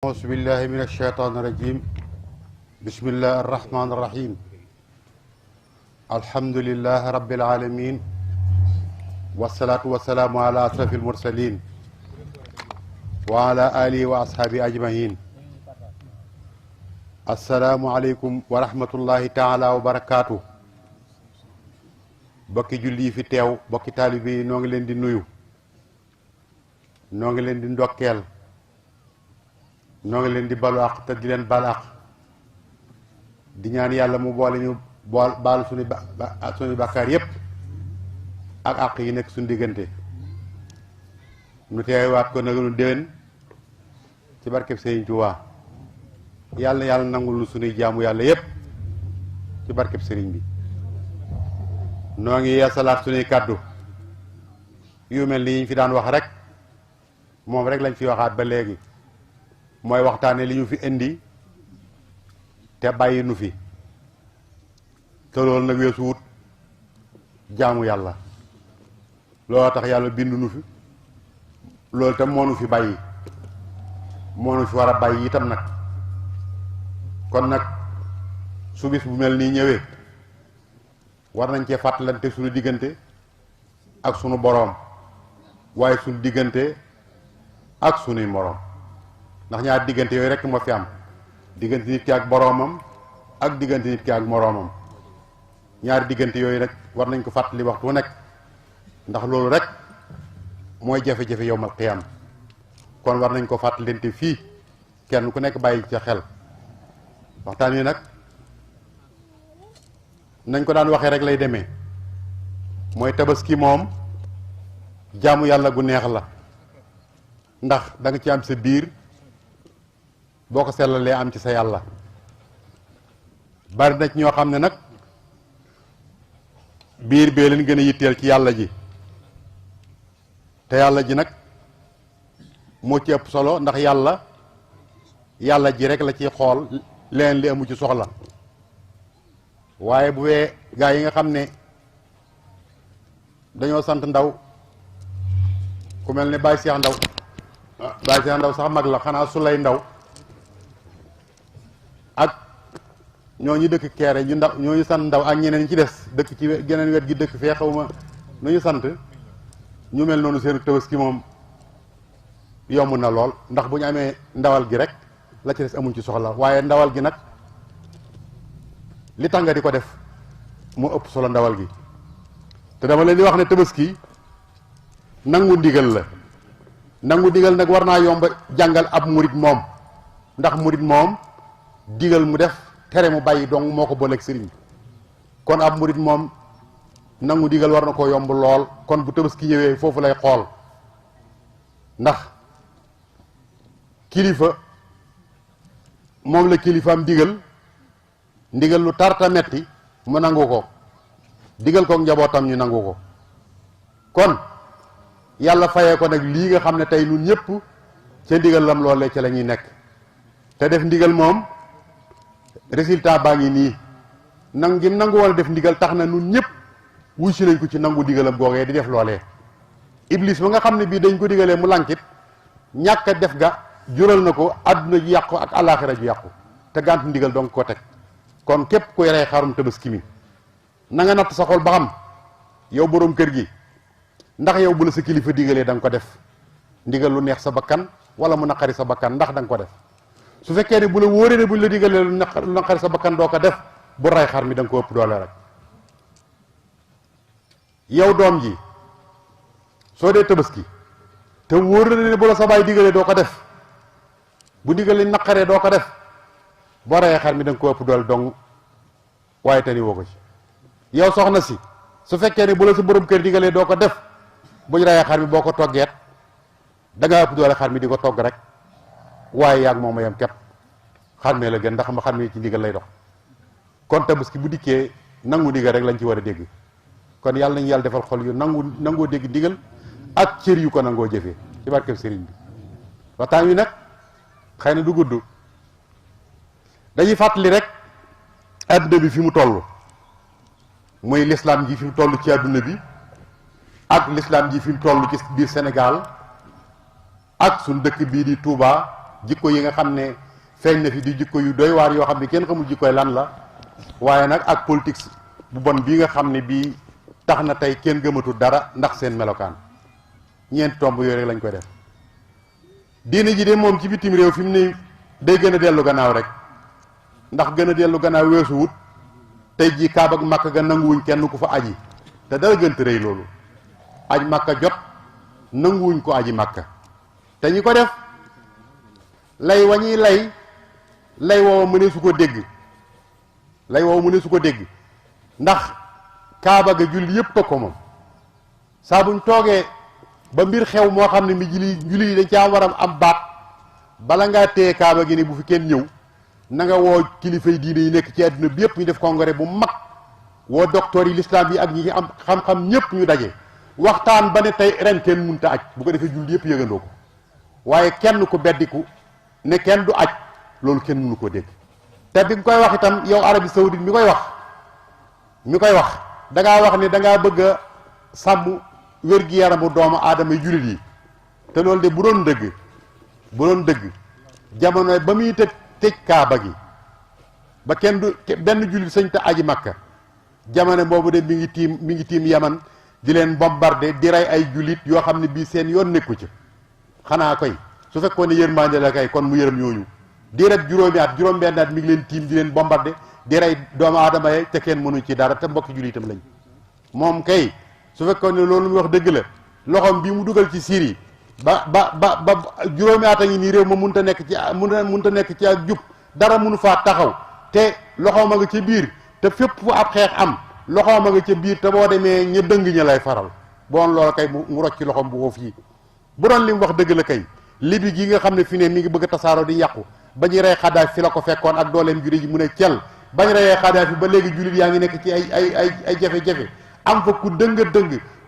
أعوذ بالله من الشيطان الرجيم بسم الله الرحمن الرحيم الحمد لله رب العالمين والصلاة والسلام على أشرف المرسلين وعلى آله وأصحابه أجمعين السلام عليكم ورحمة الله تعالى وبركاته bokki julli fi teew bokki taalibe yi noo ngi leen di nuyu noo ngi leen di ndokkeel noo ngi leen di balu àq te di leen bal àq di ñaan yàlla mu boole ñu baal suñu bàkkaar yépp ak àq yi nekk suñu diggante nu teewaat ko nag nu déwén ci barkeb Sëriñ Tuubaa yàlla nangul nu suñuy jaamu yàlla yépp ci barkeb sëriñ bi noo ngi yeesalaat suñuy kàddu yu mel ni ñu fi daan wax rek moom rek lañ fi waxaat ba léegi mooy waxtaane li ñu fi indi te bàyyi nu fi te loolu nag weesu wut jaamu yàlla looloo tax yàlla bindu nu fi loolu tam moo nu fi bàyyi moo nu fi war a bàyyi itam nag kon nag su bis bu mel nii ñëwee war nañ cee fàttalante suñu diggante ak sunu boroom waaye suñu diggante ak sunuy moroom ndax ñaar diggante yooyu rekk moo fi am diggante nit ki ak boroomam ak diggante nit ki ak moroomam ñaari diggante yooyu rek war nañ ko fàttali waxtu wu nekk ndax loolu rek mooy jafe-jafe yowmal qiyaam kon war nañ ko fàttalante fii kenn ku nekk bàyyi ca xel waxtaan wi nag nañ ko daan waxee rek lay demee mooy tabaski moom jaamu yàlla gu neex la ndax da nga ci am sa biir boo ko sellalee am ci sa yàlla bari na ci ñoo xam ne nag biir bee leen gën a yitteel ci yàlla ji te yàlla ji nag moo ci ëpp solo ndax yàlla ji rek la ciy xool leen li amu ci soxla waaye bu wee gaa yi nga xam ne dañoo sant ndaw ku mel ne Baye Cheikh Ndaw Baye Cheikh Ndaw sax mag la xanaa su lay ndaw ak ñooñu dëkk Kéré ñu ndaw ñooñu sant ndaw ak ñeneen ñi ci des dëkk ci geneen wet gi dëkk fee xaw ma nu ñu sant ñu mel noonu seen tabaski moom yomb na lool ndax bu ñu amee ndawal gi rek la ci des amuñ ci soxla waaye ndawal gi nag li tax nga di ko def moo ëpp solo ndawal gi te dama leen di wax ne tabaski nangu ndigal la nangu ndigal nag war naa yomb jàngal ab murit moom ndax murit moom digal mu def tere mu bàyyi dong moo ko booleeg sëriñ kon ab murit moom nangu digal war na ko yomb lool kon bu tabaski ñëwee foofu lay xool ndax kilifa moom la kilifaam digal ndigal lu tarta metti mu nangu ko digal ko njabootam ñu nangu ko kon yàlla fayee ko nag lii nga xam ne tey ñun ñëpp ca ndigal lam loolee ca la ñuy nekk te def ndigal moom résultat baa ngi nii nangu woon a def ndigal tax na ñun ñëpp wuy si nañ ko ci nangu digalam googee di def loolee iblis ba nga xam ne bii dañ ko digalee mu lankit ñàkk a def ga jural na ko àdduna ju yàqu ak alaaxira ju yàqu te gànt ndigal donc ko teg kon képp kuy rey xarum tabaski mi na nga natt sa xol ba xam yow boroom kër gi ndax yow bu la sa kilifa digalee da nga ko def ndigal lu neex sa bakkan wala mu naqari sa bakkan ndax da nga ko def su fekkee ne bu la wóoree ne buñ la digalee lu naqari sa bakkan doo ko def bu rey xar mi da nga ko ëpp doole rek yow doom ji soo dee tabaski te wóor na ne bu la sa baay digalee doo ko def bu digalee naqaree doo ko def boo reyee xar mi da nga ko ëpp doole dong waaye tani woo ko ci yow soxna si su fekkee ne bu la sa borom kër digalee doo ko def buñ reyee xar mi boo ko toggeet da ngaa ëpp doole xar mi di ko togg rek waaye yaag moom a yam képp xar mee la gën ndax ma xar mi ci ndigal lay dox kon tabaski bu dikkee nangu ndigal rek lañ ci war a dégg kon yàlla nañu yàlla defal xol yu nangoo dégg ndigal ak cër yu ko nangoo jëfee ci barkeb sëriñ bi waxtaan wi nag xëy na du gudd dañuy fàttali rek adduna bi fi mu toll mooy l'islam ji fi mu toll ci adduna bi ak l'islam ji fi mu toll ci biir Sénégal ak suñ dëkk bii di Touba jikko yi nga xam ne feeñ na fi di jikko yu doy waar yoo xam ne kenn xamul jikkoy lan la waaye nag ak politique bu bon bii nga xam ne bii tax na tey kenn gëmatul dara ndax seen melokaan ñeenti tomb yooyu rek lañ koy def. diine ji de moom ci bitim réew fi mu ne day gën a dellu gannaaw rek ndax gën a dellu gannaaw weesu wut tey jii Kaaba ak Makka ga nanguwuñ kenn ku fa aji te dara gënt rëy loolu aj Makka jot nanguwuñ ko aji Makka te ñi ko def lay wañuy lay woowa mu ne su ko dégg lay woowa mu ne su ko dégg ndax Kaaba ga julli yépp a ko moom saa buñ toogee ba mbir xew moo xam ne mi julli yi dañ caa war a am baat bala ngaa téye Kaaba gi ne bu fi kenn ñëw na nga woo kilifay diine yi nekk ci àdduna bi yëpp ñu def congrès bu mag woo docteur yi l'islam yi ak ñi am xam-xam ñëpp ñu daje waxtaan ba ne tey ren kenn munta aj bu ko defee julli yëpp yëgandoo ko waaye kenn ku beddiku ne kenn du aj loolu kenn mënu koo dégg te bi nga koy wax itam yow Arabie Saoudite mi koy wax dangaa wax ne dangaa bëgg a sàmm wér-gi-yaramu doomu aadama yi jullit yi te loolu de bu doon dëgg jamono ba muy tëj Kaaba gi ba kenn du benn jullit sañ te aji Makka jamono boobu de mi ngi tiim Yaman di leen bombardé di rey ay jullit yoo xam ne bii seen yoon nekku ci xanaa koy su fekkoon ne yërmande la kay kon mu yërëm ñooñu di rek juróom-benn at mi ngi leen tiim di leen bombardé di rey doomu aadama yi te kenn mënuñ ci dara te mbokki jullitam lañ moom kay su fekkoon ne loolu mu wax dëgg la loxoom bii mu dugal ci Syrie ba juróomi at a ngi nii réew ma munta nekk ci ak jub dara mënu faa taxaw te loxoom a nga ca biir te fépp fu ab xeex am loxoom a nga ca biir te boo demee ña dëng ña lay faral boon loolu kay mu rocc loxoom bu ko fii bu doon li mu wax dëgg la kay Libi gi nga xam ne fi ne mi ngi bëgg a tasaaroo di yàqu ba ñu rey Xadaafi fi la ko fekkoon ak dooleem juri ji mu ne cel bañ reyee Xadaafi ba léegi jullit yaa ngi nekk ci ay jafe-jafe am fa ku dëng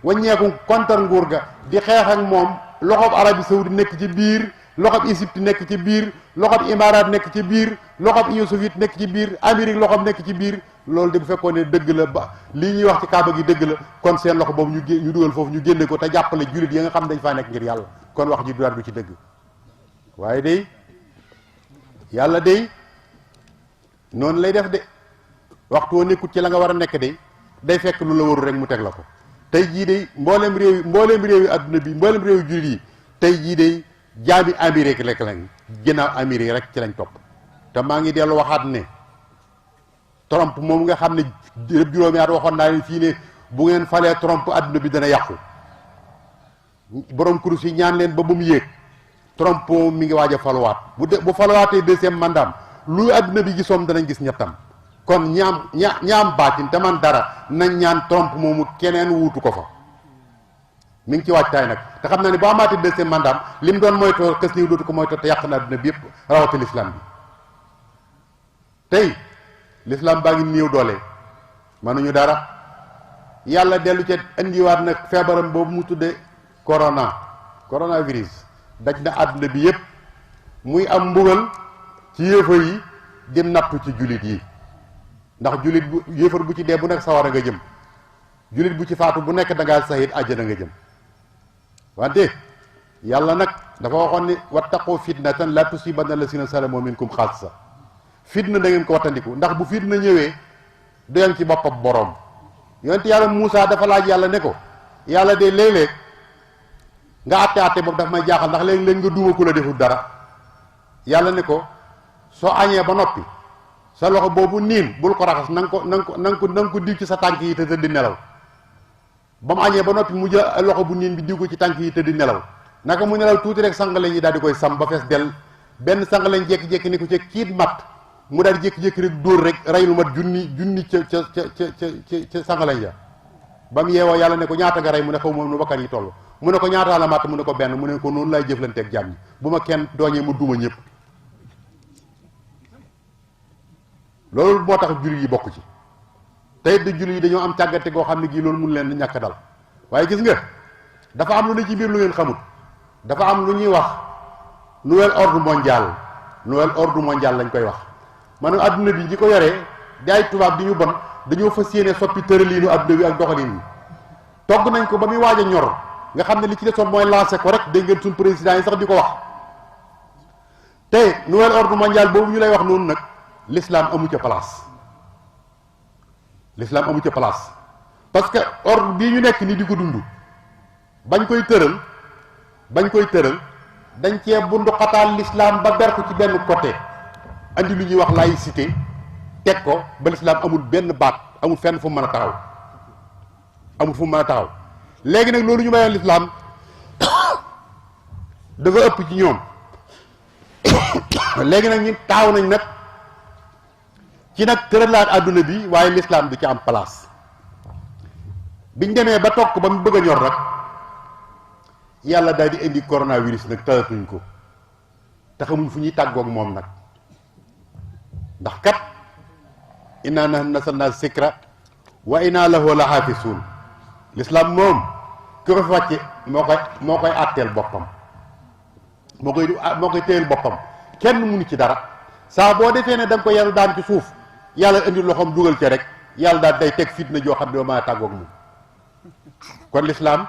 waññeeku kontar nguur ga di xeex ak moom loxob Arabie Saoudite nekk ci biir loxob Égypte nekk ci biir loxob Imaaraat nekk ci biir loxob Union soviétique nekk ci biir Amérique loxob nekk ci biir loolu de bu fekkoon ne dëgg la ba lii ñuy wax ci Kaaba gi dëgg la kon seen loxo boobu ñu dugal foofu ñu génne ko te jàppale jullit yi nga xam dañ faa nekk ngir yàlla kon wax ji du ci dëgg waaye day yàlla day noonu lay def de waxtu woo nekkut ci la nga war a nekk day fekk lu la waru rek mu teg la ko tey jii de mboolem réew yi adduna bi mboolem réew yu jullit yi tey jii de jaami Amérique rek lañ ginnaaw Amérique rek ci lañ topp te maa ngi dellu waxaat ne Trump moom nga xam ne juróomi at waxoon naa leen fii ne bu ngeen falee Trump adduna bi dana yàqu borom kurus yi ñaan leen ba mu yéeg Trump mi ngi waaj a faluwaat bu faluwaatee deuxième mandat lu adduna bi gisoom danañ gis ñettam kon ñaam baatin te man dara nañ ñaan Trump moomu keneen wuutu ko fa mi ngi ci waajtaay nag te xam naa ne boo amaatee deuxième mandat li mu doon moytoo kës niw dootu ko moytoo te yàq na adduna bi yëpp rawati l'islam bi tey l'islam baa ngi néew doole mënuñu dara yàlla dellu ca indiwaat nag feebaram boobu mu tudde coronavirus daj na àdduna bi yëpp muy am mbugal ci yéefar yi di nattu ci jullit yi ndax jullit bu yéefar bu ci dee bu nekk sawara nga jëm jullit bu ci faatu bu nekk da ngaa sahit àjjana nga jëm wante yàlla nag dafa waxoon ni wattaqu fitnatan la tusibanna lasina salamu minkum xaassa fitna da ngeen ko wattandiku ndax bu fitna ñëwee du yem ci boppam boroom yonent yàlla Muusa dafa laaj yàlla ne ko yàlla de léeg-léeg nga àtte boobu dafa may jaaxal ndax léeg-léeg nga duuma ku la deful dara yàlla ne ko soo añee ba noppi sa loxo boobu niin bul ko raxas na nga ko diw ci sa tànk yi te di nelaw ba mu añee ba noppi mu jël loxo bu niin bi diw ko ci tànk yi te di nelaw naka mu nelaw tuuti rek sangaleñ yi daal di koy sam ba fees del benn sangaleñ jékki-jékki ni ko ca kiit mat mu daal di jékki-jékki rek dóor rek rey lu mat junni ca sangaleñ ya ba mu yeewoo yàlla ne ko ñaata nga rey mu ne xaw moom nu bakkan yi toll mu ne ko ñaata la matt mu ne ko benn mu ne ko noonu lay jëflanteeg jàmm ñi bu ma kenn dooñee mu duma ñëpp loolu moo tax jullit yi bokk ci tey de jullit yi dañoo am càggante goo xam ne gii loolu mun leen ñàkk dal waaye gis nga dafa am lu ne ci biir lu ngeen xamut dafa am lu ñuy wax nouvel ordre mondial lañ koy wax maanaam adduna bi ñi ko yoree di ay tubaab di ñu bon dañoo fas yéene soppi tëraliinu adduna bi ak doxalin yi togg nañ ko ba muy waaj a ñor nga xam ne li ci desoon mooy lancé ko rek dégg ngeen suñ président yi sax di ko wax te nouvel ordre mondial boobu ñu lay wax noonu nag l'islam amu ca place. l'islam amu ca place parce que ordre bii ñu nekk ni di ko dund bañ koy tëral dañ cee bundu xataal l'islam ba ber ko ci benn côté andi lu ñuy wax laïcité teg ko ba l'islam amul benn baat amul fenn fu mu mën a taxaw léegi nag loolu ñu mayoon l'islam dafa ëpp ci ñoom léegi nag ñu taxaw nañ nag ci nag tëralaat àdduna bi waaye l'islam du ci am place biñ demee ba toog ko ba mu bëgg a ñor nag yàlla daal di indi coronavirus nag talatuñ ko te xamuñ fu ñuy tàggoog moom nag ndax kat inna nahnu nazzalna zikra wa inna lahu la xaafisuun l'islam moom ki ko fi wàcce moo koy àtteel boppam moo koy téyel boppam kenn munu ci dara saa boo defee ne da nga ko yàlla daan ci suuf yàlla indi loxoom dugal ca rek yàlla daal day teg fitna joo xam ne doo mën a tàggoog moom kon l'islam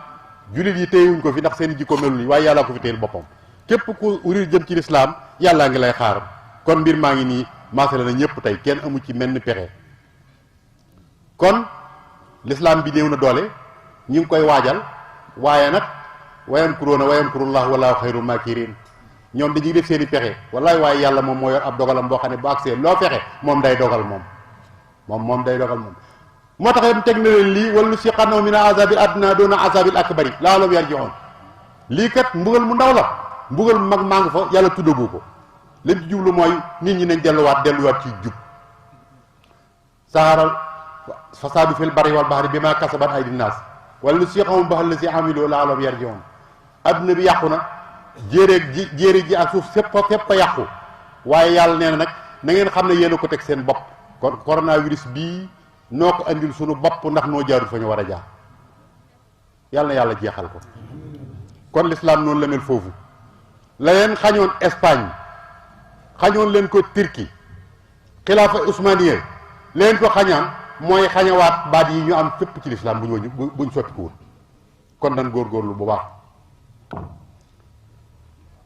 jullit yi téyewuñ ko fi ndax seen jikko melul yi waaye yàlla ko fi téyel boppam képp ku wuri jëm ci l'islam yàllaa ngi lay xaar kon mbir maa ngi nii maasale na ñëpp tey kenn amu ci menn pexe kon l'islam bi néew na doole ñu ngi koy waajal waaye nag wayamkuruuna wayamkurullah wallaahu xayrul maakirin ñoom dañuy def seen i pexe wallaay waaye yàlla moom moo yor ab dogalam boo xam ne bu agsee loo fexe moom day dogal moom day dogal moom moo tax yam teg na leen lii wala nuziqannahum mina azabil adna doona azabil akbari la'allahum yarji'un lii kat mbugal mu ndaw la mbugal mu mag maa ngi fa yàlla tuddagu ko leen ci jublu mooy nit ñi nañ delluwaat ci jub saharal fasaadu fil barri wal bahri bima kasabat aydin naas wala nuziqahum ba'da allazi amilu la'allahum yarji'un adduna bi yàqu na jéere ji ak suuf fépp a yàqu waaye yàlla nee na nag na ngeen xam ne yéen a ko teg seen bopp kon coronavirus bii noo ko andil sunu bopp ndax noo jaarul fa ñu war a jaar yàlla na yàlla jeexal ko kon l'islam noonu la mel foofu la leen xañoon Espagne xañoon leen ko Turquie xilaafa Usmaniya leen ko xañaan mooy xañawaat baat yi ñu am fépp ci l'islam buñ sotti ko wut kon nan góorgóorlu bu baax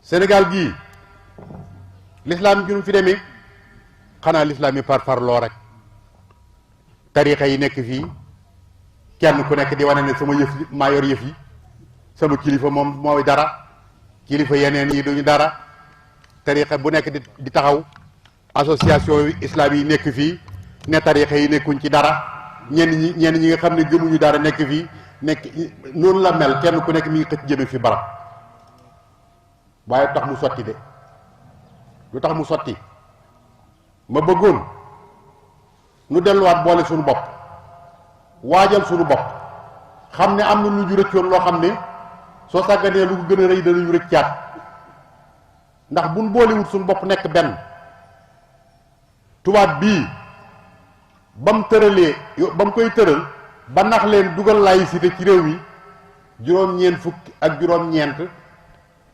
Sénégal gii l'islam junum fi demee xanaa l'islam yi par loo rek tarixa yi nekk fii kenn ku nekk di wane ne sama yëf maa yor yëf yi sama kilifa moom mooy dara kilifa yeneen yi duñu dara tarixa bu nekk di taxaw association islam yi nekk fii ne tarixa yi nekkuñ ci dara ñenn ñi nga xam ne gëmuñu dara nekk fii nekk noonu la mel kenn ku nekk mi ngi xëcc jëme fi barab waaye tax mu sotti de lu tax mu sotti ma bëggoon nu delluwaat boole suñu bopp waajal suñu bopp xam ne am na lu ñu rëccoon loo xam ne soo sàgganee lu ko gën a rëy danañu rëccaat ndax buñ boolewut suñu bopp nekk benn tubaab bii ba mu tëralee ba mu koy tëral ba nax leen dugal laïcité ci réew mi juróom-ñeent fukk ak juróom-ñeent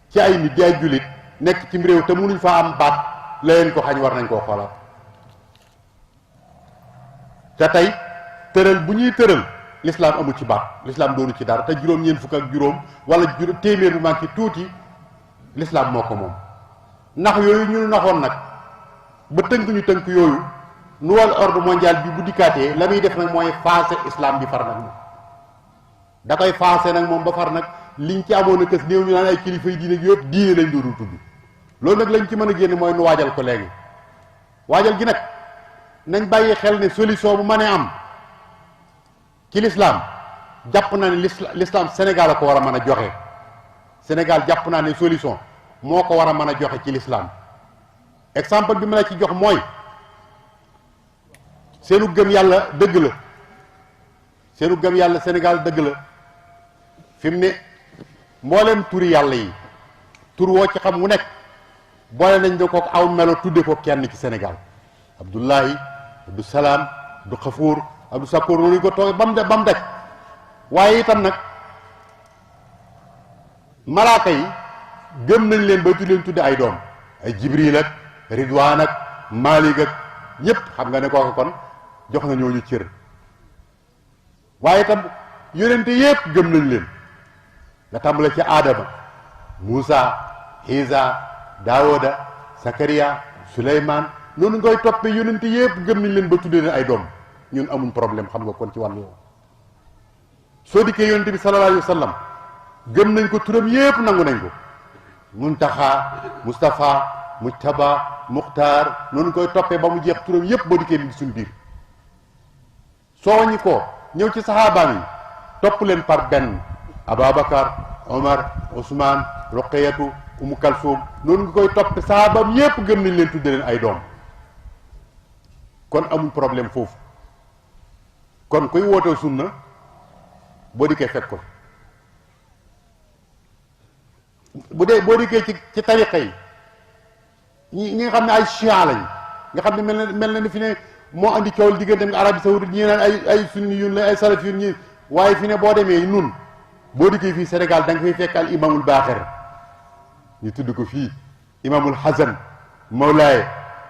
ci ay nit di ay jullit nekk ci réew te mënuñ faa am baat la leen ko xañ war nañ koo xoolaat te tey tëral bu ñuy tëral l'islam amul ci baat l'islam doonu ci dara te juróom-ñeent fukk ak juróom wala téeméer bu manqué tuuti l'islam moo ko moom ndax yooyu ñu naxoon nag ba tënk ñu tënk yooyu nouvel ordre mondial bi bu dikkaatee la muy def nag mooy faase islam bi far nag moom da koy faase nag moom ba far nag liñ ci amoon a kës néew ñu naan ay kilifa yi diine yëpp diine lañ doon tudd loolu nag lañ ci mën a génn mooy nu waajal ko léegi waajal gi nag nañ bàyyi xel ne solution bu mënee am ci l'islam jàpp naa ne l'islam Sénégal a ko war a mën a joxe Sénégal jàpp naa ne solution moo ko war a mën a joxe ci l'islam exemple bi ma la ci jox mooy seenu gëm yàlla dëgg la seenu gëm yàlla Sénégal dëgg la fi mu ne mbooleem turi yàlla yi tur woo ci xam wu nekk boole nañ da ko aw melo tudde ko kenn ci Sénégal Abdullahi Abdou Salaam Abdou Xafuur Abdou Sakoor noonu ñu ko toog ba mu daj waaye itam nag malaaka yi gëm nañ leen ba leen tudde ay doom ay Jibril ak Ridwaan ak Maalik ak ñépp xam nga ne kooku kon jox na ñooñu cër waaye itam yonente yépp gëm nañ leen nga tàmbale ci Aadama Muusa Isa Daawuda Sakariya Suleymaan noonu ngay toppee yonent yëpp gëm nañ leen ba tuddee leen ay doom ñun amuñ problème xam nga kon ci wàllu yow soo dikkee yonent bi sallallahu alayhi wa sallam gëm nañ ko turam yëpp nangu nañ ko Muntaxa Mustafa Mujtaba Muxtaar noonu koy toppee ba mu jeex turam yëpp boo dikkee mi suñu biir soo waññi ko ñëw ci saxaabaam yi topp leen par benn Ababacar Omar Ousmane Roqeyatu Umu Kalsoum noonu nga koy topp saxaabaam yëpp gëm nañ leen tudde leen ay doom kon amul problème foofu kon kuy woote sunna boo dikkee fekk ko bu dee boo dikkee ci tariqa yi ñi nga xam ne ay chiites lañ nga xam ne mel na ni fi ne moo andi coow diggante ak Arabie Saoudite ñi naan ay sunni yun la ay salaf yun ñi waaye fi ne boo demee nun boo dikkee fii Sénégal da nga fay fekk al imamul Baaxir ñu tudd ko fii imamul Hasan Mawlaaye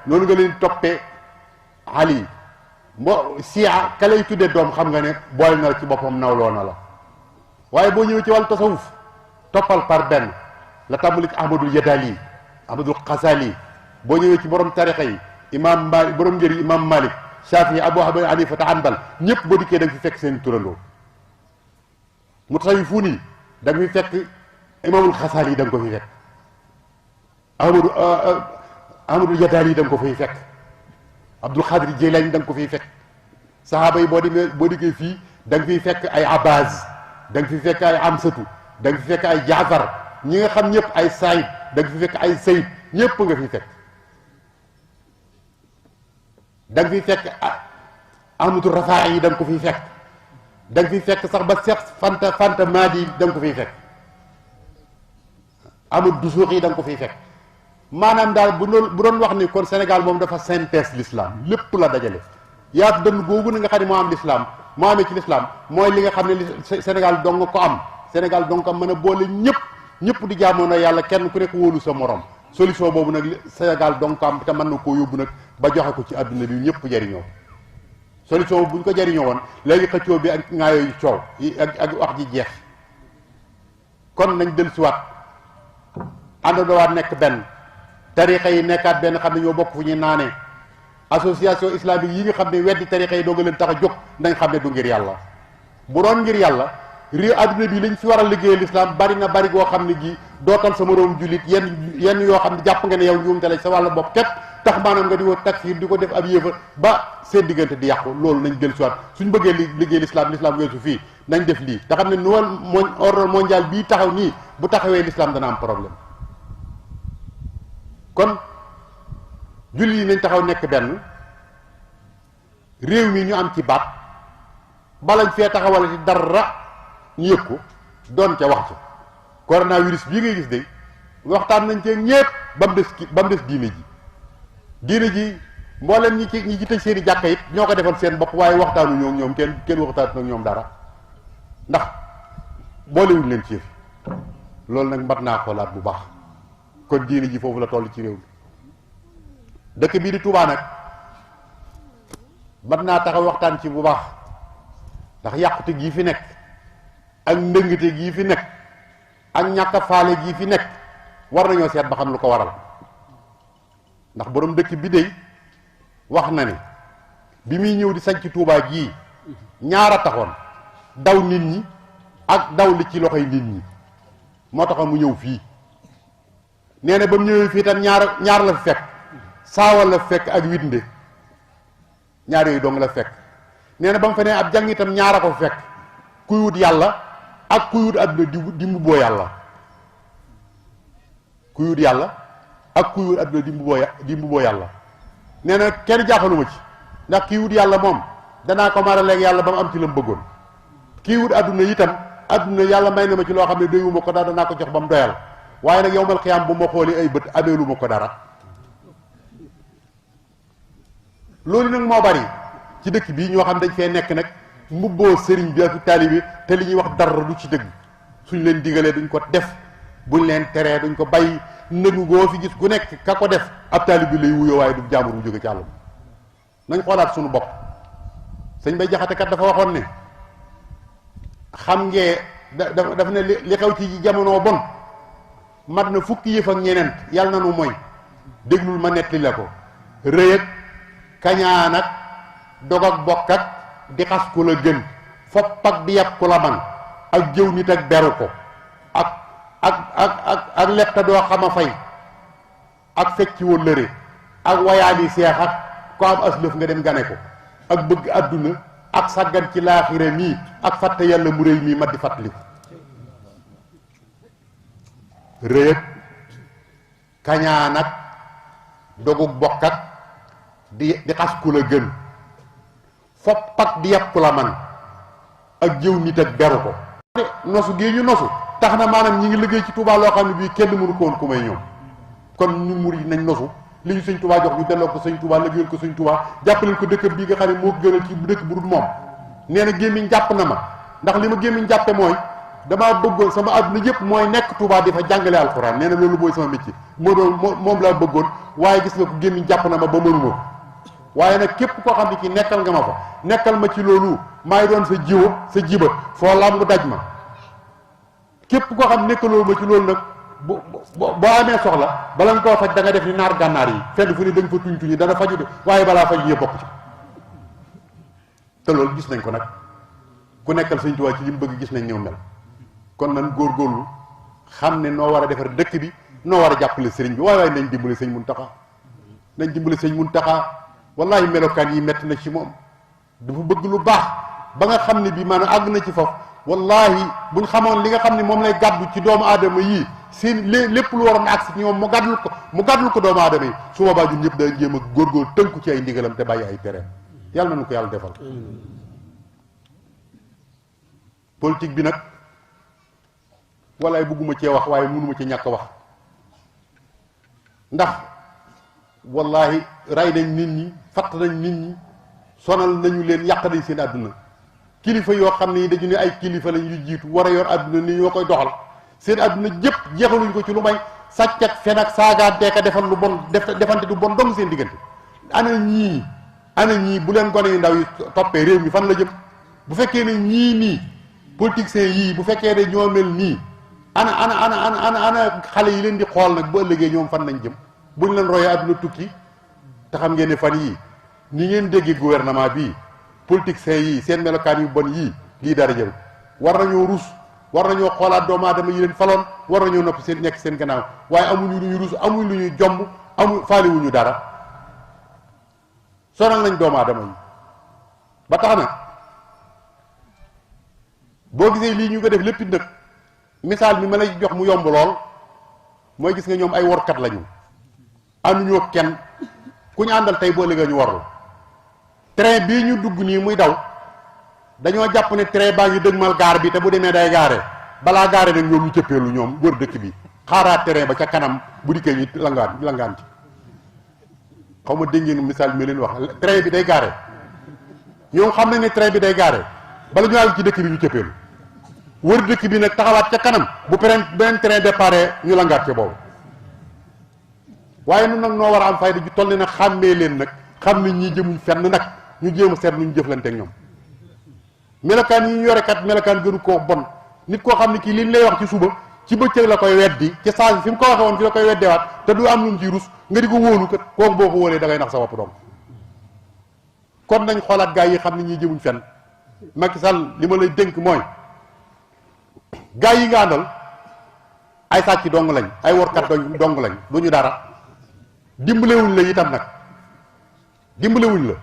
noonu nga leen toppee Ali sia ka lay tuddee doom xam nga ne boole na la ci boppam nawloo na la waaye boo ñëwee ci wàllu tasawuf toppal par benn la tàmbali ci Ahmadul Yadali Ahmadul Xasali boo ñëwee ci borom tarixa yi imam Malik borom ngër yi imam Malik Shafi Abu Hanifa Hanbal ñëpp boo dikkee da nga fi fekk seen turandoo mutasawifuun yi da nga fi fekk imamul Xasali yi da nga ko fi fekk Ahmadul Yadali yi da nga ko fiy fekk Abdul Xaadir Jeylaani da nga ko fiy fekk sahaaba yi boo dikkee fii da nga fiy fekk ay Abbas da nga fiy fekk ay Amsatu da nga fi fekk ay Jaafar ñi nga xam ñëpp ay Saïd da nga fi fekk ay Sayd ñëpp nga fi fekk da nga fiy fekk Ahmadu Rafaa yi da nga ko fiy fekk da nga fiy fekk sax ba Seex Fanta Maadi da nga ko fiy fekk Ahmadu Dusuuq yi da nga ko fiy fekk maanaam daal bu doon wax ni kon Sénégal moom dafa synthèse l'islam lépp la dajale yaatu dënn googu na nga xam ne moo am l'islam moo amee ci l'islam mooy li nga xam ne Sénégal dong ko am Sénégal donc am mën a boole ñëpp di jaamoo na yàlla kenn ku nekk wóolu sa morom solution boobu nag Sénégal donc am te mën na koo yóbbu nag ba joxe ko ci àdduna bi ñëpp jariñoo solution bu ñu ko jariñoo woon léegi xëccoo bi ak ŋaayooyu coow ak wax ji jeex kon nañ dellusiwaat àndandowaat nekk benn tarixa yi nekkaat benn xam ne ñoo bokk fu ñuy naanee association islamique yi nga xam ne weddi tarixa yi doo nga leen tax a jóg nañ xam ne du ngir yàlla bu doon ngir yàlla réew adduna bi lañ fi war a liggéey l'islam bari na bari goo xam ne gi dootal sa moroom jullit yenn yoo xam ne jàpp nga ne yow njuumte la sa wàllu bopp képp tax maanaam nga di ko takfiir di ko def ab yéefa ba seen diggante di yàqu loolu nañ dellu siwaat suñ bëggee liggéey l'islam weesu fii nañ def lii te xam ne nouvel ordre mondial bii taxaw nii bu taxawee l'islam dana am problème kon jullit yi nañ taxaw nekk benn réew mi ñu am ci baat balañ fee taxawal ci dara ñu yëg ko doon ca wax ca coronavirus bii ngay gis de waxtaan nañ cee ñépp ba mu des diine ji mboolem ñi ci tëj seen i jàkka it ñoo ko defal seen bopp waaye waxtaanu ñoom kenn waxtaanu ak ñoom dara ndax boolewuñ leen ci yëf loolu nag mat naa xoolaat bu baax kon diine ji foofu la toll ci réew mi dëkk bii di Touba nag mat naa taxaw waxtaan ci bu baax ndax yàqute gii fi nekk ak ndëngate gii fi nekk ak ñàkk a faale gii fi nekk war nañoo seet ba xam lu ko waral ndax borom dëkk bi dey wax na ne bi muy ñëw di sañc Touba gii ñaar a taxoon daw nit ñi ak daw li ci loxoy nit ñi moo taxoon mu ñëw fii nee na ba mu ñëwee fii tam ñaar la fi fekk saawal la fekk ak witnde ñaar yooyu dong la fekk nee na ba mu fa ne ab jàng itam ñaar a ko fekk kuy wut yàlla ak kuy wut àdduna di mbubboo yàlla kuy wut yàlla ak kuy wut àdduna di mbubboo yàlla nee na kenn jaaxaluma ci ndax kii wut yàlla moom danaa ko maraleeg yàlla ba mu am ci la mu bëggoon kii wut àdduna itam àdduna yàlla may na ma ci loo xam ne doyuma ko dara danaa ko jox ba mu doyal waaye nag yowmal xiyaam bu ma xoolee ay bët ameelu ma ko dara loolu nag moo bari ci dëkk bii ñoo xam dañ fee nekk nag mbubboo sëriñ bi ak taalibe te li ñuy wax dara du ci dëgg suñ leen digalee duñ ko def buñ leen teree duñ ko bàyyi nëgu goo fi gis ku nekk ka ko def ab taalibe lay wuyoo waaye du jaambur bu jóge ci àll nañ xoolaat suñu bopp sëñ Bay Jaxate kat dafa waxoon ne xam ngee dafa ne li xew ci jamono bon mat na fukki yëf ak ñeneent yàlla na nu mooy déglul ma nettali la ko rëy ak kañaan ak dog ak bokk ak di xas ku la gën fopp ak di yeb ku la man ak jëw nit ak beru ko ak letta doo xama fay ak fecci wëllëre ak wayaani seex ak ko am aslëf nga dem gane ko ak bëgg àdduna ak sàggan ci laaxira mii ak fàtte yàlla mu réy mii ma di fàttaliku rëy ak kañaan ak dogug bokk ak di xas ku la gën fopp ak di yàpp ku la man ak jëw nit ak beru ko nosu gii ñu nosu tax na maanaam ñi ngi liggéey ci Touba loo xam ne bii kenn mënu ko woon ku may ñoom kon ñun murid nañ nosu li ñu sëñ Touba jox ñu delloo ko sëñ Touba liggéeyal ko sëñ Touba jàppaleen ko dëkk bii nga xam ne moo ko gënal ci dëkk bu dul moom nee na gémmiñ jàpp na ma ndax li ma gémmiñ jàppe mooy damaa bëggoon sama àdduna yëpp mooy nekk Touba di fa jàngale alxuraan nee na loolu mooy sama métier moom laa bëggoon waaye gis nga ko gémmiñ jàpp na ma ba mënuma ko waaye nag képp koo xam ne ki nekkal nga ma fa nekkal ma ci loolu maay doon sa jiwa sa jiba foo làmb daj ma képp koo xam nekkaloo ma ci loolu nag boo amee soxla bala nga koo faj da nga def ni naar gànnaar yi fenn fu ne da nga fa tuñ tuñi dana faju de waaye balaa faju yëpp bokk ci te loolu gis nañ ko nag ku nekkal sëñ Tuubaa ci li mu bëgg gis nañ ñëw mel kon nan góorgóorlu xam ne noo war a defar dëkk bi noo war a jàppale sëriñ bi waaye nañ dimbale sëñ Muntaxa nañ dimbale sëñ Muntaxa wallahi melokaan yi metti na ci moom dafa bëgg lu baax ba nga xam ne bi maanaam àgg na ci foofu wallahi buñ xamoon li nga xam ne moom lay gàddu ci doomu aadama yii seen lépp lu waroon agsi ci ñoom mu gàddul ko doomu aadama yi su boobaa ñun ñëpp dañ jéem a góorgóor tënku ci ay ndigalam te bàyyi ay tereem yàlla nañu ko yàlla defal politique bi nag wallaay bëgguma cee wax waaye mënuma ci ñàkk wax ndax wallahi ray nañ nit ñi fatt nañ nit ñi sonal nañu leen yàq nañ seen àdduna kilifa yoo xam ne dañu ne ay kilifa lañ yu jiitu war a yor àdduna ni ñoo koy doxal seen àdduna jëpp jeexaluñ ko ci lu may sàcc ak fen ak saagaantee ka defal lu bon defante du bon dong seen diggante ana ñii bu leen gone yu ndaw yi toppee réew mi fan la jëm bu fekkee ne ñii nii politiciens yii bu fekkee ne ñoo mel nii ana xale yi leen di xool nag bu ëllëgee ñoom fan lañ jëm buñ leen royee àdduna tukki te xam ngeen ne fan yii ni ngeen déggee gouvernement bii politiciens yii seen melokaan yu bon yii lii dara jël war nañoo rus war nañoo xoolaat doomu aadama yi leen faloon war nañoo noppi seen nekk seen gannaaw waaye amuñu lu ñuy rus amuñ lu ñuy jomb faaliwuñu dara sonal nañ doomu aadama yi ba tax na boo gisee lii ñu ko def lépp nag misaal mi ma lay jox mu yomb lool mooy gis nga ñoom ay workat lañu ànduñoo kenn ku ñu àndal tey boo léegi ñu warlu train bii ñu dugg nii muy daw dañoo jàpp ne train baa ngi dëgmal gaar bi te bu demee day gaare balaa gaare nag ñoom ñu cëppeelu ñoom wër dëkk bi xaaraat train ba ca kanam bu dikkee ñu langaan ci xaw ma dégg ngeen misaal mi leen wax train bi day gaare ñoom xam nañ ne train bi day gaare bala ñu àgg ci dëkk bi ñu cëppeelu wër dëkk bi nag taxawaat ca kanam bu beneen train départ ñu langaat ca boobu waaye nun nag noo war a am fayda ju toll ne nag xàmmee leen nag xam ne ñii jëmuñ fenn nag ñu jéem a seet lu ñu jëflante ak ñoom melokaan yi ñu yore kat melokaan gënu koo bon nit koo xam ne kii li ñu lay wax ci suba ci bëccëg la koy weddi ci saa fi mu ko waxee woon fi la koy weddeewaat te du am lu mu ciy rus nga di ko wóolu kat kooku boo ko wóolee da ngay nax sa bopp doom kon nañ xoolaat gaa yi xam ne ñii jëmuñ fenn Macky Sall li ma lay dénk mooy gaa yi nga àndal ay sàcc dong lañ ay workat dong lañ du ñu dara dimbalewuñ la itam nag dimbalewuñ la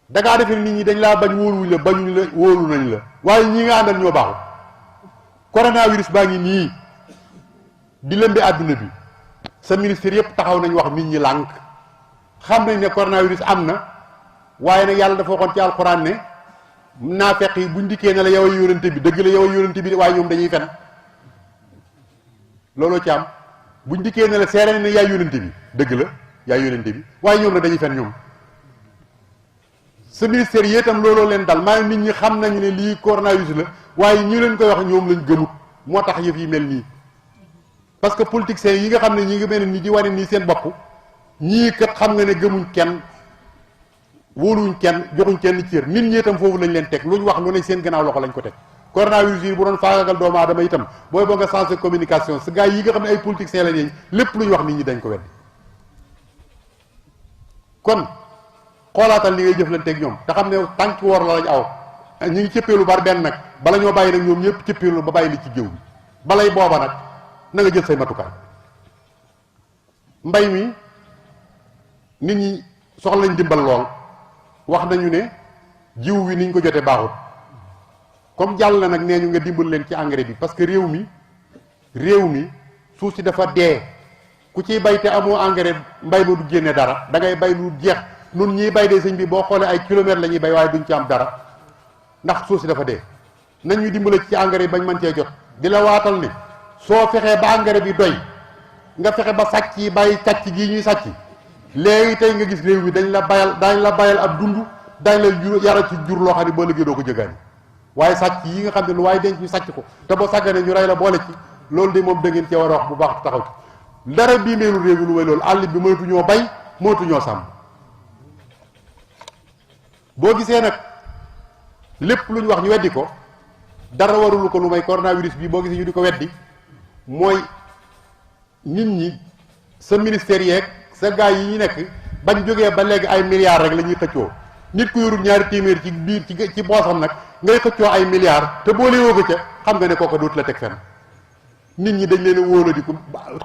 dangaa defee nit ñi dañ laa bañ wóoluwuñ la bañuñ la wóolu nañ la waaye ñi nga àndal ñoo baaxul coronavirus baa ngi nii di lëmbe àdduna bi sa ministère yëpp taxaw nañ wax nit ñi lànk xam nañ ne coronavirus am na waaye nag yàlla dafa waxoon ci alxuraan ne naafeq yi buñ dikkee ne la yow a yónente bi dëgg la yow a yónente bi waaye ñoom dañuy fen looloo ci am buñ dikkee ne la seere ne yaay yónente bi dëgg la yaay yónente bi waaye ñoom nag dañuy fen ñoom sa ministère yi itam looloo leen dal maanaam nit ñi xam nañu ne lii coronavirus la waaye ñi leen koy wax ñoom lañ gëmut moo tax yëf yi mel nii parce que politiciens yi nga xam ne ñi ngi mel ni di wane nii seen bopp ñii kat xam nga ne gëmuñ kenn wóoluwuñ kenn joxuñ kenn cër nit ñi itam foofu lañ leen teg lu ñu wax lu ne seen gannaaw loxo lañ ko teg coronavirus yi bu doon faagagal doomu aadama itam booy boo nga sensé communication sa gars yi nga xam ne ay politiciens lañ lépp lu ñu wax nit ñi dañ ko weddi kon xoolaatal li ngay jëflanteeg ñoom te xam ne tànki woor la lañ aw ñu ngi cëppeelu bar benn nag bala ñoo bàyyi nag ñoom ñëpp cëppeelu ba bàyyi li ci géew bi balay booba nag na nga jël say matukaay. mbay mi nit ñi soxla nañ dimbal lool wax nañu ne jiw wi niñ ko jotee baaxut comme jàll na nag nee ñu nga dimbal leen ci engrais bi parce que réew mi suuf si dafa dee ku ciy bay te amoo engrais mbay ma du génne dara da ngay bay lu jeex nun ñiy bay de sëñ bi boo xoolee ay kilomètres la ñuy bay waaye duñ ci am dara ndax suuf si dafa dee nañ ñu dimbale ci engrais bi bañ mën cee jot di la waatal ne soo fexee ba engrais bi doy nga fexe ba sàcc yi bàyyi càcc gii ñuy sàcc léegi tey nga gis réew mi dañ la bayal ab dund dañ la yaral ci jur loo xam ne boo liggéey doo ko jëgaani waaye sàcc yi nga xam ne lu waaye denc ñu sàcc ko te boo sàgganee ñu rey la boole ci loolu de moom da ngeen cee war a wax bu baax taxaw ci dara bii meelu réew mi lu way loolu àll bi mënatu ñoo bay mënatu ñoo sàmm boo gisee nag lépp lu ñu wax ñu weddi ko dara warulu ko lu may coronavirus bi boo gisee ñu di ko weddi mooy nit ñi sa ministère yeeg sa gars yi ñu nekk bañ jógee ba léegi ay milliards rek la ñuy xëccoo nit ku yorul ñaari téeméer ci biir ci boosam nag ngay xëccoo ay milliards te boo lee ko ca xam nga ne kooka dootu la teg fenn nit ñi dañ leen a wóola di ko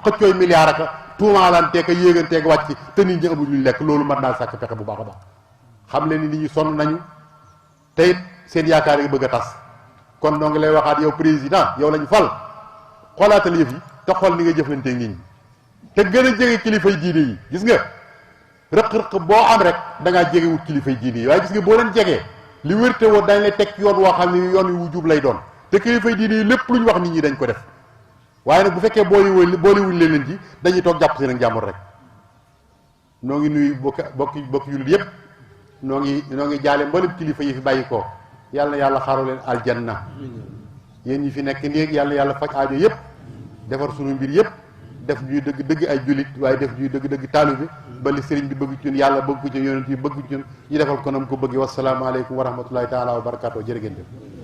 xëccooy milliards aka tuumaalanteeg a yéeganteeg wàcc te nit ñi amul ñu lekk loolu mën naa sàkk pexe bu baax a baax xam leen ni nit ñi sonn nañu te it seen yaakaar yi bëgg a tas kon noo ngi lay waxaat yow président yow lañu fal xoolaatal yëf yi te xool ni nga jëflanteeg nit ñi te gën a jege kilifay diine yi gis nga rëq-rëq boo am rek da ngaa jege wut kilifay diine yi waaye gis nga boo leen jegee li wérte woon dañ lay teg yoon woo xam ne yoon wu jub lay doon te kilifay diine yi lépp lu ñu wax nit ñi dañ ko def waaye nag bu fekkee boolewuñ leen ci dañuy toog jàpp seen ak jàmbur rek noo ngi nuyu bokk yulut yépp noo ngi jaale mboolem kilifa yi fi bàyyi ko yàlla na yàlla xaaru leen aljanna yéen ñi fi nekk néeg yàlla faj aajo yépp defar sunu mbir yépp def ñuy dëgg ay jullit waaye def ñuy dëgg taalibe ba li sëriñ bi bëgg ci ñun yàlla bëgg ko ci yonent yi bëgg ci ñun ñu defal ko nam ko bëgg wasalaamaaleykum wa rahmatullahi taala wa barakatuh jërë ngeen jëf